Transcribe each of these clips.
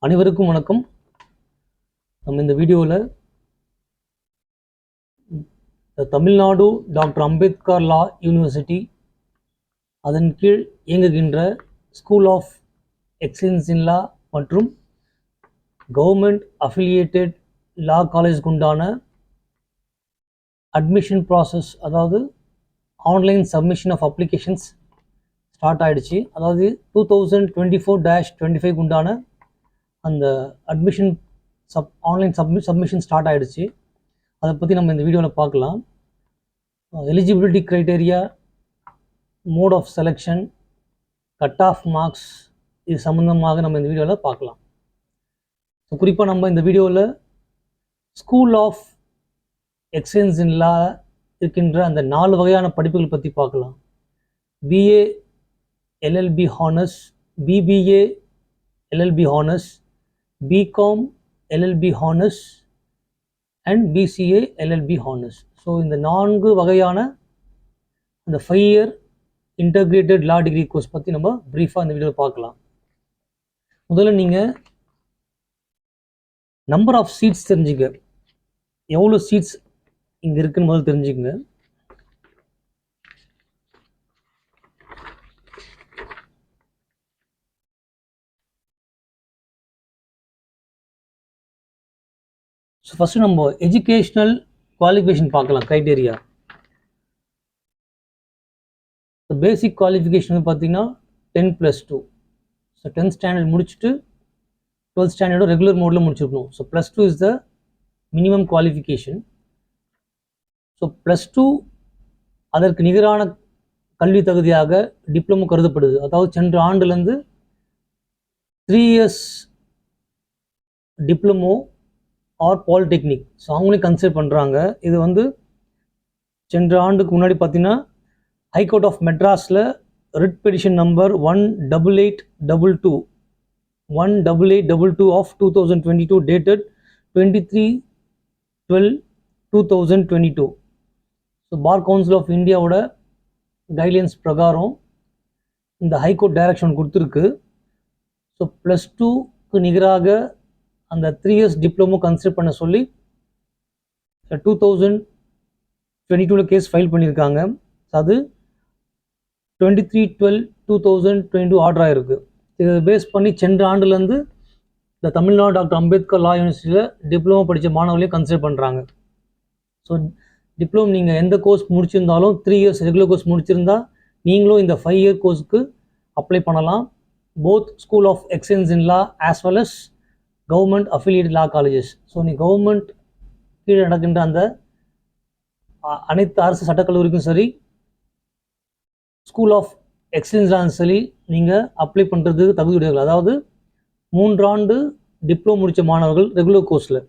அனைவருக்கும் வணக்கம். நம்ம இந்த வீடியோவில் Tamil Nadu doctor Ambedkar law university அதன் கீழ் இயங்குகின்ற school of excellence in law மற்றும் கவர்மெண்ட் அஃபிலியேட்டட் லா காலேஜுக்கு உண்டான அட்மிஷன் ப்ராசஸ், அதாவது online submission of applications start ஆகிடுச்சு. அதாவது 2024-25 உண்டான அந்த அட்மிஷன் ஆன்லைன் சப்மிஷன் ஸ்டார்ட் ஆகிடுச்சு. அதை பற்றி நம்ம இந்த வீடியோவில் பார்க்கலாம். Eligibility criteria, mode of selection, cut off marks, இது சம்மந்தமாக நம்ம இந்த வீடியோவில் பார்க்கலாம். ஸோ குறிப்பாக நம்ம இந்த வீடியோவில் school of excellence in law இருக்கின்ற அந்த 4 வகையான படிப்புகள் பற்றி பார்க்கலாம். BA LLB honours, BBA LLB honours, BCom LLB honours and BCA LLB honours. So இந்த 4 வகையான அந்த 5 year integrated law degree course பற்றி நம்ம ப்ரீஃபாக இந்த வீடியோவில் பார்க்கலாம். முதல்ல நீங்கள் நம்பர் ஆஃப் சீட்ஸ் தெரிஞ்சுக்க, எவ்வளோ சீட்ஸ் இங்கே இருக்குன்னு முதல்ல தெரிஞ்சுக்கங்க. ஸோ ஃபஸ்ட்டு நம்ம எஜுகேஷ்னல் குவாலிஃபிகேஷன் பார்க்கலாம். க்ரைட்டேரியா, பேசிக் குவாலிஃபிகேஷன் வந்து பார்த்தீங்கன்னா 10+2. ஸோ 10th ஸ்டாண்டர்ட் முடிச்சுட்டு 12th ஸ்டாண்டர்டும் ரெகுலர் மோடில் முடிச்சிருக்கணும். So +2 is the minimum qualification. So +2 அதற்கு நிகரான கல்வி தகுதியாக டிப்ளமோ கருதப்படுது. அதாவது சென்ற ஆண்டுலேருந்து 3 years diploma or polytechnic, so அவங்களையும் கன்சிடர் பண்ணுறாங்க. இது வந்து சென்ற ஆண்டுக்கு முன்னாடி பார்த்தீங்கன்னா ஹைகோர்ட் ஆஃப் மெட்ராஸில் writ petition number 18822 of 2022 dated 23/12/2022. So bar council of இந்தியாவோட கைட்லைன்ஸ் பிரகாரம் இந்த ஹைகோர்ட் டைரக்ஷன் கொடுத்துருக்கு. ஸோ +2க்கு நிகராக அந்த 3 இயர்ஸ் டிப்ளமோ கன்சிடர் பண்ண சொல்லி 2022 கேஸ் ஃபைல் பண்ணியிருக்காங்க. அது 23/12/2022 ஆர்டர் ஆகிருக்கு. இதை பேஸ் பண்ணி சென்ற ஆண்டுலேருந்து இந்த தமிழ்நாடு டாக்டர் அம்பேத்கர் லா யூனிவர்சிட்டியில் டிப்ளமோ படித்த மாணவர்களையும் கன்சிடர் பண்ணுறாங்க. ஸோ டிப்ளமோ நீங்கள் எந்த கோர்ஸ் முடிச்சிருந்தாலும் 3 இயர்ஸ் ரெகுலர் கோர்ஸ் முடிச்சிருந்தா நீங்களும் இந்த 5 இயர் கோர்ஸுக்கு அப்ளை பண்ணலாம். Both school of excellence in law as well as government affiliated law colleges. So நீ கவர்மெண்ட் கீழே நடக்கின்ற அந்த அனைத்து அரசு சட்டக்கல்லூரிக்கும் சரி, ஸ்கூல் ஆஃப் எக்ஸலன்ஸ்லாம் சரி, நீங்கள் அப்ளை பண்ணுறதுக்கு தகுதியுடையவர்கள். அதாவது 3 ஆண்டு டிப்ளமோ முடித்த மாணவர்கள் ரெகுலர் கோர்ஸில்.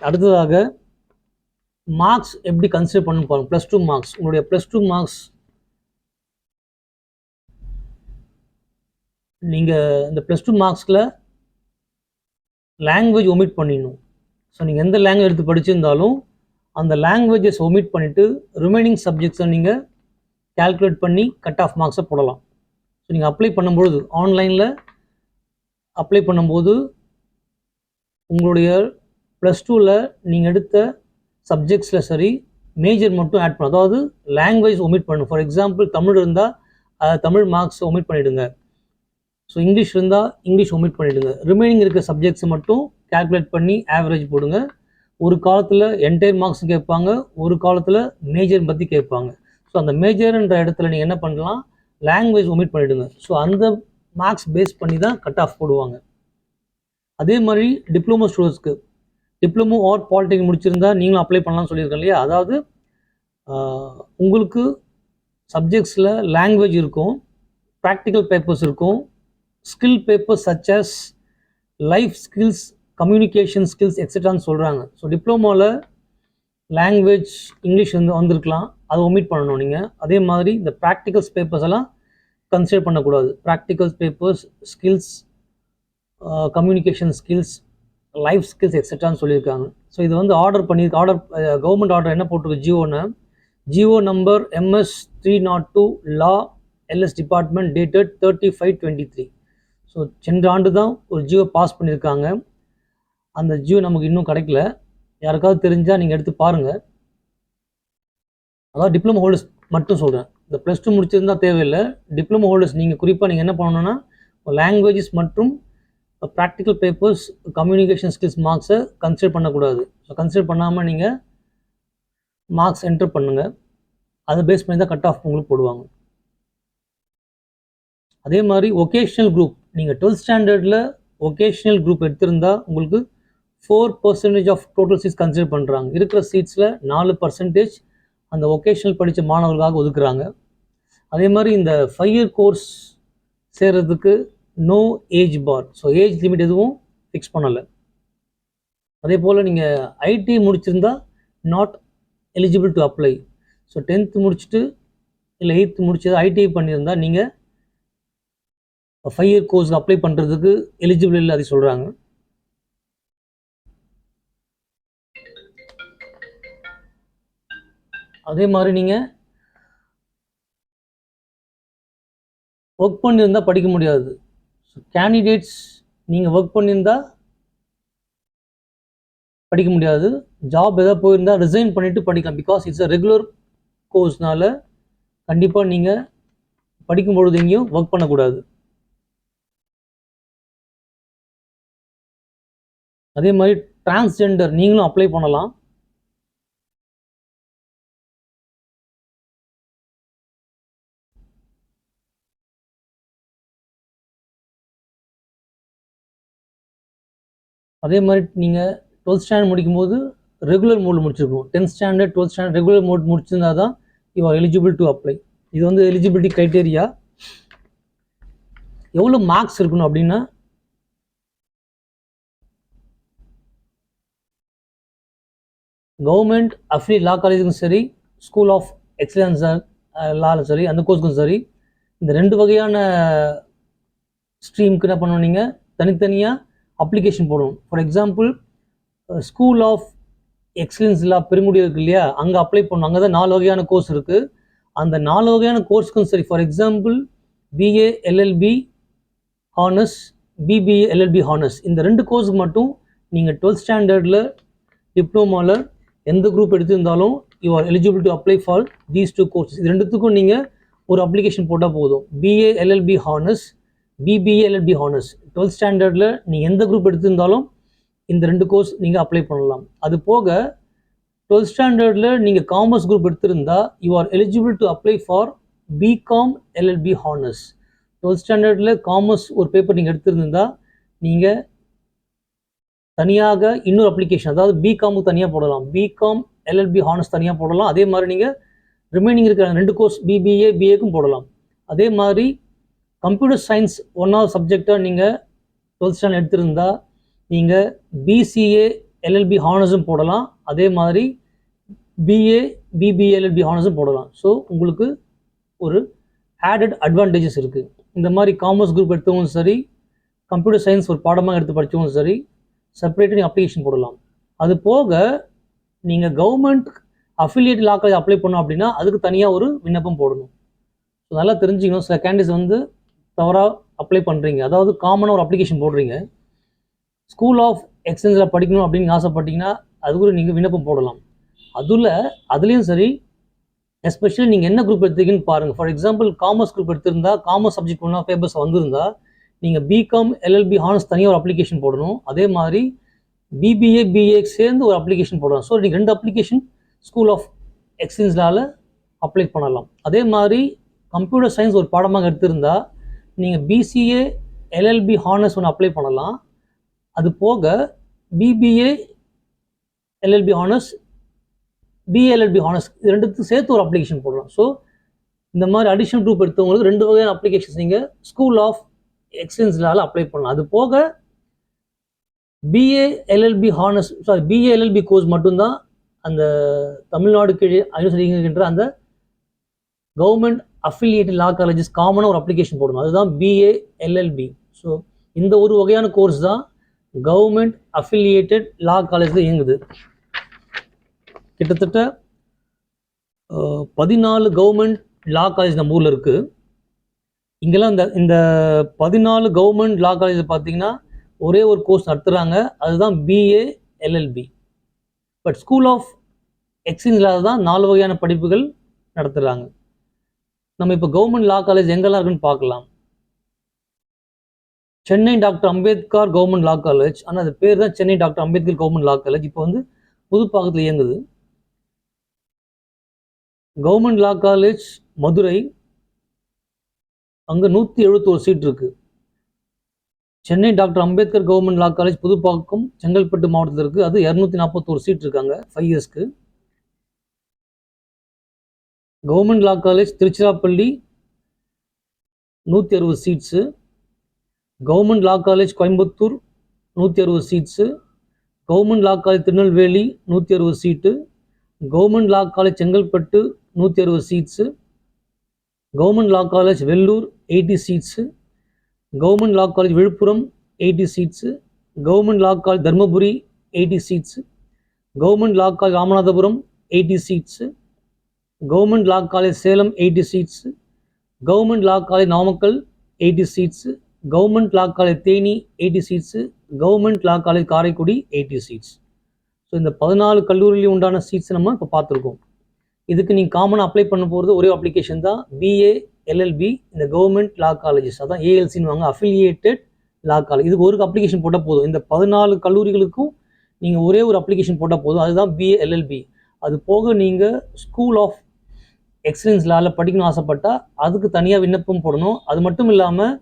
அடுத்ததாக மார்க்ஸ் எப்படி கன்சிடர் பண்ண பாருங்க. +2 மார்க்ஸ், உங்களுடைய +2 மார்க்ஸ் நீங்கள் இந்த +2 மார்க்ஸில் லாங்குவேஜ் ஒமிட் பண்ணிடணும். ஸோ நீங்கள் எந்த லாங்குவேஜ் எடுத்து படிச்சிருந்தாலும் அந்த லாங்குவேஜஸ் ஒமிட் பண்ணிவிட்டு ரிமைனிங் சப்ஜெக்ட்ஸை நீங்கள் கால்குலேட் பண்ணி கட் ஆஃப் மார்க்ஸை போடலாம். ஸோ நீங்கள் அப்ளை பண்ணும்பொழுது, ஆன்லைனில் அப்ளை பண்ணும்போது உங்களுடைய +2ல் நீங்கள் எடுத்த சப்ஜெக்ட்ஸில் சரி மேஜர் மட்டும் ஆட் பண்ணணும். அதாவது லாங்குவேஜ் ஒமிட் பண்ணணும். ஃபார் எக்ஸாம்பிள் தமிழ் இருந்தால் தமிழ் மார்க்ஸ் ஒமிட் பண்ணிவிடுங்க. ஸோ இங்கிலீஷ் இருந்தால் இங்கிலீஷ் ஒமிட் பண்ணிவிடுங்க. ரிமைனிங் இருக்க சப்ஜெக்ட்ஸை மட்டும் கால்குலேட் பண்ணி ஆவரேஜ் போடுங்க. ஒரு காலத்தில் என்டையர் மார்க்ஸ் கேட்பாங்க, ஒரு காலத்தில் மேஜர் பற்றி கேட்பாங்க. ஸோ அந்த மேஜர்ன்ற இடத்துல நீங்கள் என்ன பண்ணலாம், லாங்குவேஜ் ஒமிட் பண்ணிவிடுங்க. ஸோ அந்த மார்க்ஸ் பேஸ் பண்ணி தான் கட் ஆஃப் போடுவாங்க. அதே மாதிரி டிப்ளமோ ஸ்டூடெண்ட்ஸ்க்கு டிப்ளமோ ஆர் பாலிடெக்னிக் முடிச்சிருந்தா நீங்களும் அப்ளை பண்ணலாம்னு சொல்லியிருக்கேன் இல்லையா. அதாவது உங்களுக்கு சப்ஜெக்ட்ஸில் லாங்குவேஜ் இருக்கும், ப்ராக்டிக்கல் பேப்பர்ஸ் இருக்கும், skill papers such as life skills, communication skills எக்ஸெட்ரான்னு சொல்கிறாங்க. ஸோ டிப்ளமோவில் லாங்குவேஜ் இங்கிலீஷ் வந்திருக்கலாம், அதை ஒமிட் பண்ணணும் நீங்கள். அதே மாதிரி இந்த ப்ராக்டிகல்ஸ் பேப்பர்ஸ் எல்லாம் கன்சிடர் பண்ணக்கூடாது. Practicals papers, skills, communication skills, life skills எக்ஸெட்ரான்னு சொல்லியிருக்காங்க. ஸோ இது வந்து கவர்மெண்ட் ஆர்டர் என்ன போட்டிருக்கு, GO number MS 302 law LS department dated 30/5/23. So சென்ற ஆண்டு தான் ஒரு ஜியோ பாஸ் பண்ணியிருக்காங்க. அந்த ஜியோ நமக்கு இன்னும் கிடைக்கல. யாருக்காவது தெரிஞ்சால் நீங்கள் எடுத்து பாருங்கள். அதாவது டிப்ளமோ ஹோல்டர்ஸ் மட்டும் சொல்கிறேன். இந்த ப்ளஸ் டூ முடிச்சிருந்தால் தேவையில்லை. டிப்ளமோ ஹோல்டர்ஸ் நீங்கள் குறிப்பாக நீங்கள் என்ன பண்ணணுன்னா லாங்குவேஜஸ் மற்றும் ப்ராக்டிக்கல் பேப்பர்ஸ் கம்யூனிகேஷன் ஸ்கில்ஸ் மார்க்ஸை கன்சிடர் பண்ணக்கூடாது. ஸோ கன்சிடர் பண்ணாமல் நீங்கள் மார்க்ஸ் என்டர் பண்ணுங்கள். அதை பேஸ் பண்ணி தான் கட் ஆஃப் உங்களுக்கு போடுவாங்க. அதே மாதிரி ஒகேஷ்னல் குரூப் நீங்கள் 12th ஸ்டாண்டர்டில் ஒகேஷ்னல் குரூப் எடுத்திருந்தால் உங்களுக்கு 4% ஆஃப் டோட்டல் சீட்ஸ் கன்சிடர் பண்ணுறாங்க. இருக்கிற சீட்ஸில் 4% அந்த ஒகேஷ்னல் படித்த மாணவர்களுக்காக ஒதுக்குறாங்க. அதே மாதிரி இந்த 5 year கோர்ஸ் சேர்கிறதுக்கு no age bar, so age limit எதுவும் ஃபிக்ஸ் பண்ணலை. அதே போல் நீங்கள் ஐடி முடிச்சிருந்தா not eligible to apply. So 10th முடிச்சுட்டு இல்லை 8th முடிச்சது ஐடிஐ பண்ணியிருந்தால் நீங்கள் 5 year கோர்ஸ்க்கு அப்ளை பண்ணுறதுக்கு எலிஜிபிள் இல்லை, அது சொல்கிறாங்க. அதே மாதிரி நீங்கள் ஒர்க் பண்ணியிருந்தால் படிக்க முடியாது. ஸோ கேண்டிடேட்ஸ் நீங்கள் ஒர்க் பண்ணியிருந்தால் படிக்க முடியாது. ஜாப் எதாவது போயிருந்தால் ரிசைன் பண்ணிவிட்டு படிக்கலாம். பிகாஸ் இட்ஸ் அ ரெகுலர் கோர்ஸ்னால கண்டிப்பாக நீங்கள் படிக்கும்பொழுது எங்கேயும் ஒர்க் பண்ணக்கூடாது. அதே மாதிரி டிரான்ஸ்ஜெண்டர் நீங்களும் அப்ளை பண்ணலாம். அதே மாதிரி நீங்கள் 12th ஸ்டாண்டர்ட் முடிக்கும்போது ரெகுலர் மோட் முடிச்சிருக்கணும். 10th standard 12th standard regular mode முடிச்சிருந்தா தான் you are eligible to apply. இது வந்து எலிஜிபிலிட்டி க்ரைட்டேரியா. எவ்வளோ மார்க்ஸ் இருக்கணும் அப்படின்னா கவர்மெண்ட் அஃபிலியேட் லா காலேஜுக்கும் சரி, ஸ்கூல் ஆஃப் எக்ஸலன்ஸ் லாலும் சரி, அந்த கோர்ஸுக்கும் சரி, இந்த 2 வகையான ஸ்ட்ரீமுக்கு என்ன பண்ணணும், நீங்கள் தனித்தனியாக அப்ளிகேஷன் போடணும். For example school of excellence law Perungudi இருக்கு இல்லையா, அங்கே அப்ளை பண்ணணும். அங்கே தான் 4 வகையான கோர்ஸ் இருக்குது. அந்த 4 வகையான கோர்ஸுக்கும் சரி, for example BA LLB honours, BBA LLB honours, இந்த 2 கோர்ஸுக்கு மட்டும் நீங்கள் 12th ஸ்டாண்டர்டில் டிப்ளமோவில் எந்த குரூப் எடுத்திருந்தாலும் you are eligible to apply for these 2 courses. இது 2த்துக்கும் நீங்கள் ஒரு அப்ளிகேஷன் போட்டால் போதும். BA LLB honours, BBA LLB honours 12th ஸ்டாண்டர்டில் நீங்கள் எந்த குரூப் எடுத்திருந்தாலும் இந்த 2 கோர்ஸ் நீங்கள் அப்ளை பண்ணலாம். அது போக 12th ஸ்டாண்டர்டில் நீங்கள் காமர்ஸ் குரூப் எடுத்திருந்தால் you are eligible to apply for BCom LLB honours. 12th ஸ்டாண்டர்டில் காமர்ஸ் ஒரு பேப்பர் நீங்கள் எடுத்திருந்தால் நீங்கள் தனியாக இன்னொரு அப்ளிகேஷன், அதாவது பிகாமுக்கு தனியாக போடலாம், பிகாம் எல்எல்பி ஹானர்ஸ் தனியாக போடலாம். அதே மாதிரி நீங்கள் ரிமைனிங் இருக்கிற 2 கோர்ஸ் பிபிஏ பிஏக்கும் போடலாம். அதே மாதிரி கம்ப்யூட்டர் சயின்ஸ் 1வது சப்ஜெக்டாக நீங்கள் 12th ஸ்டாண்டர்ட் எடுத்திருந்தால் நீங்கள் பிசிஏ எல்எல்பி ஹானர்ஸும் போடலாம். அதே மாதிரி பிஏ பிபிஏ எல்எல்பி ஹானர்ஸும் போடலாம். ஸோ உங்களுக்கு ஒரு ஆடட் அட்வான்டேஜஸ் இருக்குது. இந்த மாதிரி காமர்ஸ் குரூப் எடுத்தவங்களும் சரி, கம்ப்யூட்டர் சயின்ஸ் ஒரு பாடமாக எடுத்து படித்தவங்களும் சரி, செப்பரேட்டாக நீங்கள் அப்ளிகேஷன் போடலாம். அது போக நீங்கள் கவர்மெண்ட் அஃபிலியேட் லா காலேஜ் அப்ளை பண்ணோம் அப்படின்னா அதுக்கு தனியாக ஒரு விண்ணப்பம் போடணும். ஸோ நல்லா தெரிஞ்சுக்கணும். சில கேண்டிடேட்ஸ் வந்து தவறாக அப்ளை பண்ணுறீங்க. அதாவது காமனாக ஒரு அப்ளிகேஷன் போடுறீங்க, ஸ்கூல் ஆஃப் எக்ஸலன்ஸில் படிக்கணும் அப்படின்னு ஆசைப்பட்டீங்கன்னா அதுக்கு நீங்கள் விண்ணப்பம் போடலாம். அதுலேயும் சரி, எஸ்பெஷலி நீங்கள் என்ன குரூப் எடுத்துக்கீங்கன்னு பாருங்கள். ஃபார் எக்ஸாம்பிள் காமர்ஸ் குரூப் எடுத்திருந்தா, காமர்ஸ் சப்ஜெக்ட் ஒன்றா பேப்பர்ஸ் வந்திருந்தால் நீங்கள் பிகாம் எல்எல்பி ஹானர்ஸ் தனியாக ஒரு அப்ளிகேஷன் போடணும். அதே மாதிரி பிபிஏ பிஏ சேர்ந்து ஒரு அப்ளிகேஷன் போடலாம். ஸோ நீங்கள் 2 அப்ளிகேஷன் ஸ்கூல் ஆஃப் எக்ஸலன்ஸ்லால் அப்ளை பண்ணலாம். அதே மாதிரி கம்ப்யூட்டர் சயின்ஸ் ஒரு பாடமாக எடுத்திருந்தால் நீங்கள் பிசிஏ எல்எல்பி ஹானர்ஸ் ஒன்று அப்ளை பண்ணலாம். அது போக BBA LLB honours, BLLB honours இது 2த்துக்கும் சேர்த்து ஒரு அப்ளிகேஷன் போடலாம். ஸோ இந்த மாதிரி அடிஷனல் குரூப் எடுத்தவங்களுக்கு 2 வகையான அப்ளிகேஷன்ஸ் நீங்கள் ஸ்கூல் ஆஃப் எக்ஸலன்ஸ்லால் அப்ளை பண்ணலாம். அது போக BA LLB honours BA LLB course மட்டும்தான் அந்த தமிழ்நாடு கீழே அனுசரிக்கின்ற அந்த கவர்மெண்ட் அஃபிலியேட்டட் லா காலேஜஸ் காமனாக ஒரு அப்ளிகேஷன் போடணும். அதுதான் பிஏ எல்எல்பி. ஸோ இந்த ஒரு வகையான கோர்ஸ் தான் கவர்மெண்ட் அஃபிலியேட்டட் லா காலேஜில் இயங்குது. கிட்டத்தட்ட 14 கவர்மெண்ட் லா காலேஜ் நம்ம ஊரில் இருக்குது. இங்கெல்லாம் இந்த 14 கவர்மெண்ட் லா காலேஜ் பார்த்தீங்கன்னா ஒரே ஒரு கோர்ஸ் நடத்துகிறாங்க, அதுதான் BA LLB. But school of எக்ஸலன்ஸ்ல தான் 4 வகையான படிப்புகள் நடத்துகிறாங்க. நம்ம இப்போ கவர்மெண்ட் லா காலேஜ் எங்கெல்லாம் இருக்குன்னு பார்க்கலாம். Chennai doctor Ambedkar government law college, ஆனால் அது பேர் தான் Chennai doctor Ambedkar government law college. இப்போ வந்து புதுப்பாக்கத்தில் இயங்குது. கவர்மெண்ட் லா காலேஜ் மதுரை, அங்கே 171 சீட் இருக்கு. Chennai doctor Ambedkar government law college Pudupakkam Chengalpattu மாவட்டத்தில் இருக்கு, அது 241 சீட் இருக்காங்க 5 இயர்ஸ்க்கு. Government law college Tiruchirappalli 160 seats. Government law college Coimbatore 160 seats. Government law college Tirunelveli 160 seat. Government law college Chengalpattu 160 seats. Government law college Vellore 80 seats. Government law college Villupuram 80 seats. Government law college Dharmapuri 80 seats. Government law college Ramanathapuram 80 seats. Government law college Salem 80 seats. Government law college Namakkal 80 seats. Government law college Theni 80 seats. Government law college Karaikudi 80 seats. So இந்த 14 கல்லூரியிலையும் உண்டான seeds நம்ம இப்போ பார்த்துருக்கோம். இதுக்கு நீங்கள் காமனாக apply பண்ண போகிறது ஒரே அப்ளிகேஷன் தான், பிஏ எல்எல்பி இந்த கவர்மெண்ட் லா காலேஜஸ், அதான் ஏஎல்சின்னு வாங்க, அஃபிலியேட்டட் லா காலேஜ். இதுக்கு ஒரு அப்ளிகேஷன் போட்டால் போதும். இந்த 14 கல்லூரிகளுக்கும் நீங்கள் ஒரே ஒரு அப்ளிகேஷன் போட்டால் போதும், அதுதான் பிஏ எல்எல்பி. அது போக நீங்கள் ஸ்கூல் ஆஃப் எக்ஸலன்ஸ் லாவில் படிக்கணும்னு ஆசைப்பட்டால் அதுக்கு தனியாக விண்ணப்பம் போடணும். அது மட்டும் இல்லாமல்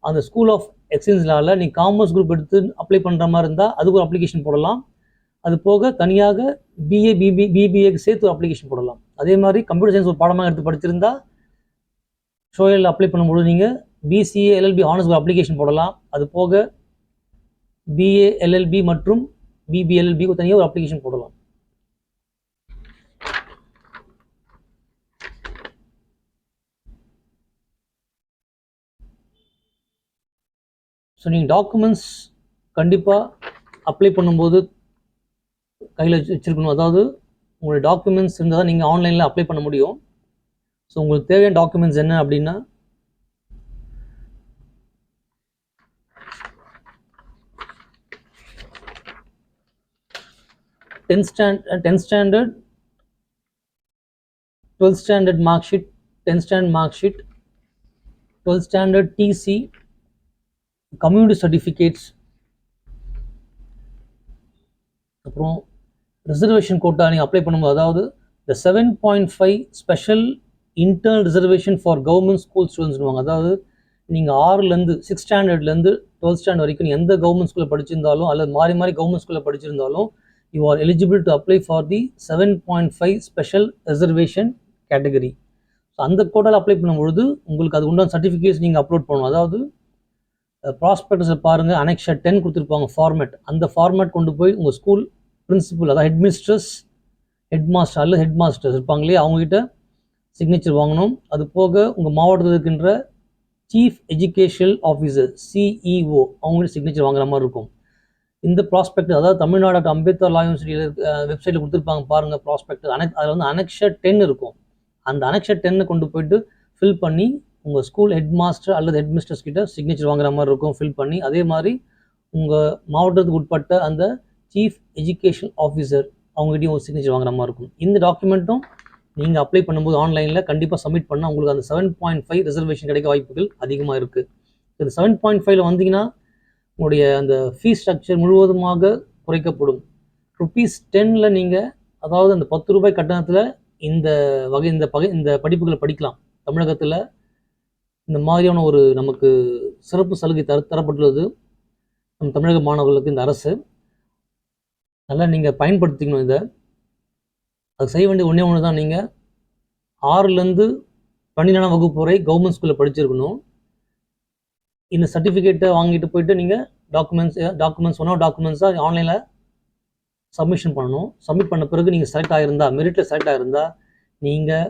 அந்த ஸ்கூல் ஆஃப் எக்ஸலன்ஸ் லாவில் நீங்கள் காமர்ஸ் குரூப் எடுத்து அப்ளை பண்ணுற மாதிரி இருந்தால் அதுக்கு ஒரு அப்ளிகேஷன் போடலாம். அது போக தனியாக பிஏ பிபிஏக்கு சேர்த்து ஒரு அப்ளிகேஷன் போடலாம். அதே மாதிரி கம்ப்யூட்டர் சயின்ஸ் ஒரு பாடமாக எடுத்து படிச்சிருந்தா ஷோயல் அப்ளை பண்ணும்போது நீங்கள் பிசிஏ எல்எல்பி ஆனர்ஸ் ஒரு அப்ளிகேஷன் போடலாம். அது போக பிஏ எல்எல்பி மற்றும் பிபிஎல்எல்பி தனியாக ஒரு அப்ளிகேஷன் போடலாம். ஸோ நீங்கள் டாக்குமெண்ட்ஸ் கண்டிப்பாக அப்ளை பண்ணும்போது கையில் வச்சுருக்கணும். அதாவது உங்களுடைய டாக்குமெண்ட்ஸ் இருந்தால் தான் நீங்கள் ஆன்லைனில் அப்ளை பண்ண முடியும். ஸோ உங்களுக்கு தேவையான டாக்குமெண்ட்ஸ் என்ன அப்படின்னா, tenth standard 12th standard mark sheet, 10th standard mark sheet, 12th standard TC, community certificates, அப்புறம் ரிசர்வேஷன் கோட்டா நீங்கள் அப்ளை பண்ணும்போது, அதாவது இந்த 7.5 special internal reservation for government school ஸ்டூடெண்ட்ஸ்னுவாங்க. அதாவது நீங்கள் 6லேருந்து 6th ஸ்டாண்டர்ட்லேருந்து 12th ஸ்டாண்டர்ட் வரைக்கும் எந்த கவர்மெண்ட் ஸ்கூலில் படிச்சிருந்தாலும் அல்லது மாறி மாறி கவர்மெண்ட் ஸ்கூலில் படிச்சிருந்தாலும் you are eligible to apply for the 7.5 special reservation category. So அந்த கோட்டாவில் அப்ளை பண்ணும்பொழுது உங்களுக்கு அது உண்டான சர்டிஃபிகேட்ஸ் நீங்கள் அப்லோட் பண்ணணும். அதாவது ப்ராஸ்பெக்டஸில் பாருங்கள், அனெக்ஷா 10 கொடுத்துருப்பாங்க ஃபார்மேட், அந்த ஃபார்மேட் கொண்டு போய் உங்கள் ஸ்கூல் பிரின்சிபல், அதாவது ஹெட்மிஸ்ட்ரஸ், ஹெட்மாஸ்டர் அல்லது ஹெட்மாஸ்டர்ஸ் இருப்பாங்க இல்லையா, அவங்ககிட்ட சிக்னேச்சர் வாங்கணும். அது போக உங்கள் மாவட்டத்தில் இருக்கின்ற சீஃப் எஜுகேஷனல் ஆஃபீஸர் சிஇஓ அவங்ககிட்ட சிக்னேச்சர் வாங்குற மாதிரி இருக்கும். இந்த ப்ராஸ்பெக்ட், அதாவது தமிழ்நாடு அம்பேத்கர் லா யூனிவர்சிட்டியில் வெப்சைட்டில் கொடுத்துருப்பாங்க பாருங்கள் ப்ராஸ்பெக்ட், அதில் வந்து அனெக்ஷா 10 இருக்கும். அந்த அனெக்ஷா 10 கொண்டு போயிட்டு ஃபில் பண்ணி உங்கள் ஸ்கூல் ஹெட் மாஸ்டர் அல்லது ஹெட் மிஸ்டர்ஸ் கிட்ட சிக்னேச்சர் வாங்குற மாதிரி இருக்கும் ஃபில் பண்ணி. அதே மாதிரி உங்கள் மாவட்டத்துக்கு உட்பட்ட அந்த சீஃப் எஜுகேஷன் ஆஃபீஸர் அவங்ககிட்டையும் ஒரு சிக்னேச்சர் வாங்குற மாதிரி இருக்கும். இந்த டாக்குமெண்ட்டும் நீங்கள் அப்ளை பண்ணும்போது ஆன்லைனில் கண்டிப்பாக சப்மிட் பண்ணால் உங்களுக்கு அந்த 7.5 ரிசர்வேஷன் கிடைக்க வாய்ப்புகள் அதிகமாக இருக்குது. இந்த 7.5ல் வந்தீங்கன்னா உங்களுடைய அந்த ஃபீஸ் ஸ்ட்ரக்சர் முழுவதுமாக குறைக்கப்படும். ₹10 நீங்கள், அதாவது அந்த ₹10 கட்டணத்தில் இந்த படிப்புகளை படிக்கலாம். தமிழகத்தில் இந்த மாதிரியான ஒரு நமக்கு சிறப்பு சலுகை தரப்பட்டுள்ளது நம்ம தமிழக மாணவர்களுக்கு இந்த அரசு. நல்லா நீங்கள் பயன்படுத்திக்கணும் இதை. அது செய்ய வேண்டிய ஒன்று தான், நீங்கள் 6லேருந்து 12ஆம் வகுப்பு வரை கவர்மெண்ட் ஸ்கூலில் படிச்சிருக்கணும். இந்த சர்டிஃபிகேட்டை வாங்கிட்டு போயிட்டு நீங்கள் டாக்குமெண்ட்ஸாக ஆன்லைனில் சப்மிஷன் பண்ணணும். சப்மிட் பண்ண பிறகு நீங்கள் செலக்ட் ஆகியிருந்தா, மெரிட்டில் செலக்ட் ஆகியிருந்தா நீங்கள்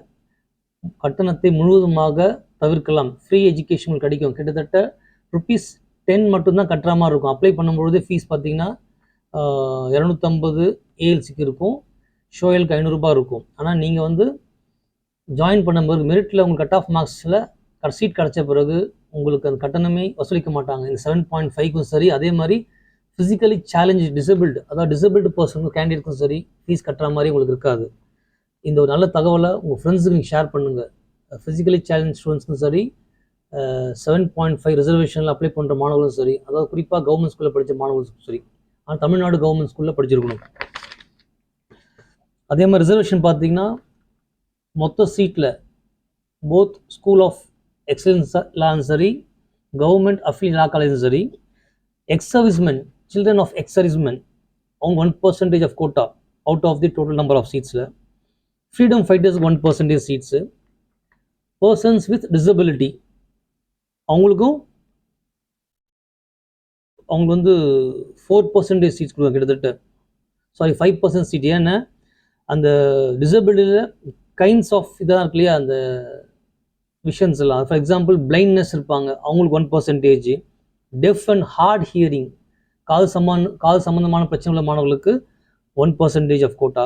கட்டணத்தை முழுவதுமாக தவிர்க்கலாம். ஃப்ரீ எஜுகேஷன் கிடைக்கும். கிட்டத்தட்ட ₹10 மட்டும்தான் கட்டுற மாதிரி இருக்கும். அப்ளை பண்ணும்பொழுது ஃபீஸ் பார்த்தீங்கன்னா 250 ஏஎல்சிக்கு இருக்கும், ஷோயலுக்கு ₹500 இருக்கும். ஆனால் நீங்கள் வந்து ஜாயின் பண்ணும்போது மெரிட்டில் உங்களுக்கு கட் ஆஃப் மார்க்ஸில் சீட் கிடச்ச பிறகு உங்களுக்கு அந்த கட்டணமே வசூலிக்க மாட்டாங்க. இந்த 7.5க்கும் சரி, அதே மாதிரி ஃபிசிக்கலி சேலஞ்சு டிசபிள்டு, அதாவது டிசபிள்டு பர்சனுக்கும் கேண்டிடேட்க்கும் சரி ஃபீஸ் கட்டுற மாதிரி உங்களுக்கு இருக்காது. இந்த ஒரு நல்ல தகவலை உங்கள் ஃப்ரெண்ட்ஸுக்கு நீங்கள் ஷேர் பண்ணுங்கள். ஃபிசிக்கலி சேலஞ்ச் ஸ்டூடெண்ட்ஸ்க்கும் சரி, 7.5 ரிசர்வேஷனில் அப்ளை பண்ணுற மாணவர்களும் சரி, அதாவது குறிப்பாக கவர்மெண்ட் ஸ்கூலில் படித்த மாணவர்களுக்கும் சரி, ஆனால் தமிழ்நாடு கவர்மெண்ட் ஸ்கூலில் படிச்சிருக்கணும். அதே மாதிரி ரிசர்வேஷன் பார்த்தீங்கன்னா மொத்த சீட்டில் போத் ஸ்கூல் ஆஃப் எக்ஸலன்ஸ்லாம் சரி, கவர்மெண்ட் அஃபிலியேட் லா காலேஜும் சரி, ex servicemen, children of ex servicemen அவங்க 1% of quota out of the total number of சீட்ஸில், ஃப்ரீடம் ஃபைட்டர்ஸ்க்கு 1% சீட்ஸு, பர்சன்ஸ் வித் டிசபிலிட்டி அவங்களுக்கும் அவங்களுக்கு வந்து 4% சீட்ஸ் கொடுங்க கிட்டத்தட்ட, சாரி 5% சீட். ஏன்னா அந்த டிசபிலிட்டியில் கைண்ட்ஸ் ஆஃப் இதெல்லாம் இருக்கு இல்லையா, அந்த விஷன்ஸ் எல்லாம், ஃபார் எக்ஸாம்பிள் பிளைண்ட்னஸ் இருப்பாங்க அவங்களுக்கு 1%, டெஃப் அண்ட் ஹார்ட் ஹியரிங் காது சம்பந்தமான பிரச்சனை உள்ள மாணவர்களுக்கு 1% ஆஃப் கோட்டா.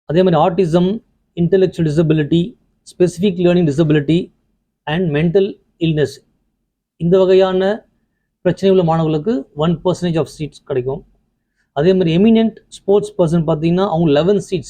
அதே மாதிரி autism, intellectual disability, specific learning disability and mental illness இந்த வகையான பிரச்சனை உள்ள மாணவர்களுக்கு 1% ஆஃப் சீட்ஸ் கிடைக்கும். அதே மாதிரி எமினென்ட் ஸ்போர்ட்ஸ் பர்சன் பார்த்தீங்கன்னா அவங்க 11 சீட்ஸ்